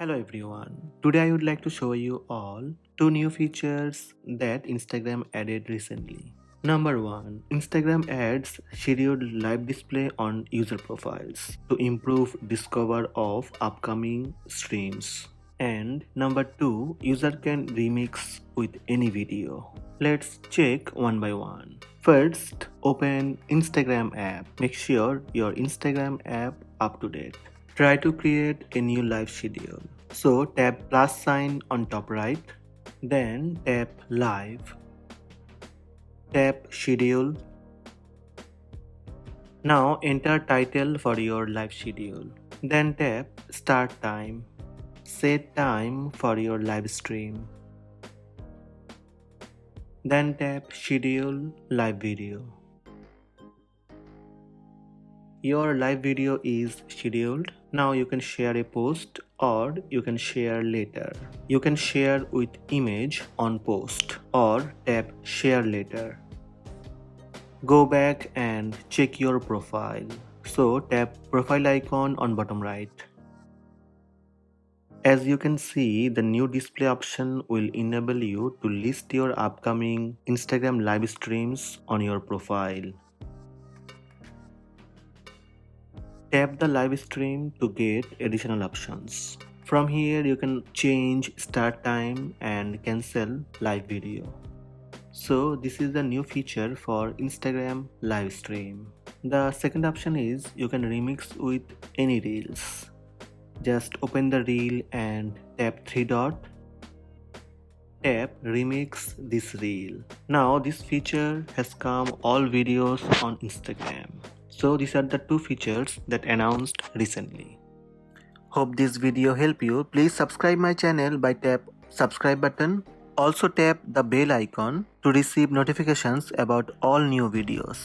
Hello everyone. Today I would like to show you all two new features that Instagram added recently. Number 1. Instagram adds scheduled live display on user profiles to improve discover of upcoming streams. And number 2, user can remix with any video. Let's check one by one. First, open Instagram app. Make sure your Instagram app up to date. Try to create a new live schedule. So tap plus sign on top right, then tap live, tap schedule. Now enter title for your live schedule. Then tap start time. Set time for your live stream. Then tap schedule live video. Your live video is scheduled. Now you can share a post or you can share later. You can share with image on post or tap share later. Go back and check your profile. So tap profile icon on bottom right. As you can see, the new display option will enable you to list your upcoming Instagram live streams on your profile. Tap the live stream to get additional options. From here you can change start time and cancel live video. So this is the new feature for Instagram live stream. The second option is you can remix with any reels. Just open the reel and tap 3 dot. Tap remix this reel. Now this feature has come all videos on Instagram. So these are the two features that announced recently. Hope this video helped you. Please subscribe my channel by tap subscribe button. Also tap the bell icon to receive notifications about all new videos.